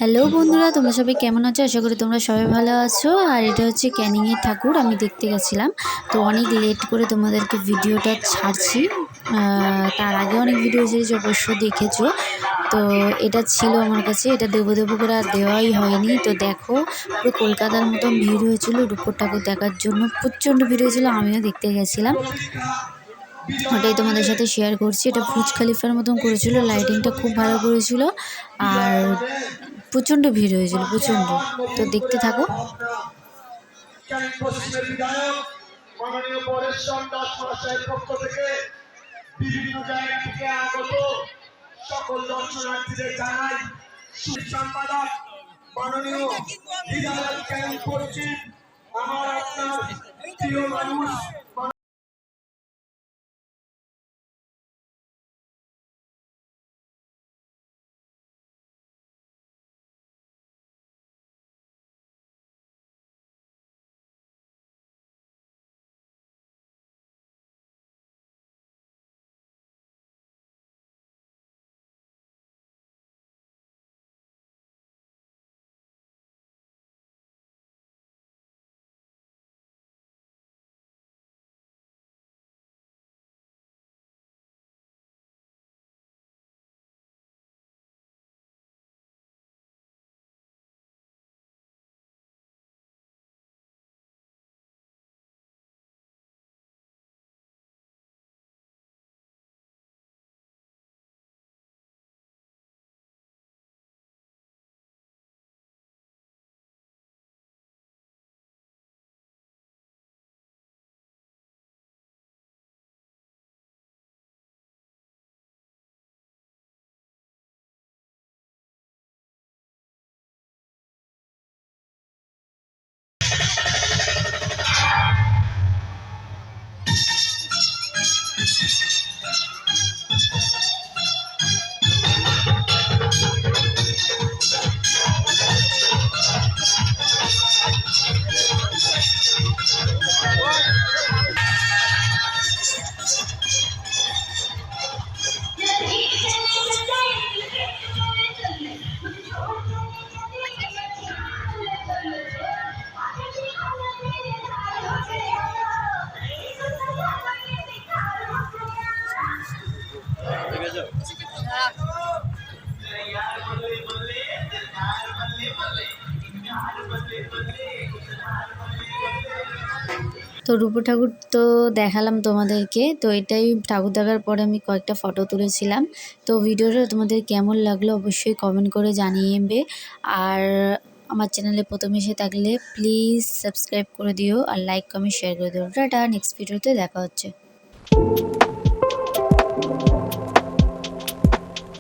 Hello বন্ধুরা, তোমরা সবাই কেমন আছো? আশা করি তোমরা সবাই ভালো আছো। আর এটা হচ্ছে ক্যানিংয়ের ঠাকুর, আমি দেখতে গেছিলাম। তো অনেক লেট করে তোমাদেরকে ভিডিওটা ছাড়ছি। তার আগে অনেক ভিডিও ছেড়েছি, অবশ্য দেখেছো। তো এটা ছিল আমার কাছে, এটা দেবো দেবো করে আর দেওয়াই হয়নি। তো দেখো, পুরো কলকাতার মতন ভিড় হয়েছিল রূপোর ঠাকুর দেখার জন্য, প্রচণ্ড ভিড় হয়েছিল। আমিও দেখতে গেছিলাম, ওটাই তোমাদের সাথে শেয়ার করছি। এটা বুর্জ খলিফার মতন করেছিল, লাইটিংটা খুব ভালো করেছিল, আর প্রচণ্ড ভিড় হয়েছিল, প্রচণ্ড। তো দেখতে থাকো। বিভিন্ন জায়গা থেকে আগত সকল দর্শনার্থীদের জানাই সুসম্পাদক মাননীয় হৃদয় ক্যানিং পশ্চিম, আমার আপনার প্রিয় মানুষ। তো রূপো ঠাকুর তো দেখালাম তোমাদেরকে। তো এটাই ঠাকুর দেখার পরে আমি কয়েকটা ফটো তুলেছিলাম। তো ভিডিওটা তোমাদের কেমন লাগলো অবশ্যই কমেন্ট করে জানিয়ে। আর আমার চ্যানেলে প্রথম এসে থাকলে প্লিজ সাবস্ক্রাইব করে দিও, আর লাইক কমেন্ট শেয়ার করে দিও। টাটা, নেক্সট ভিডিওতে দেখা হচ্ছে।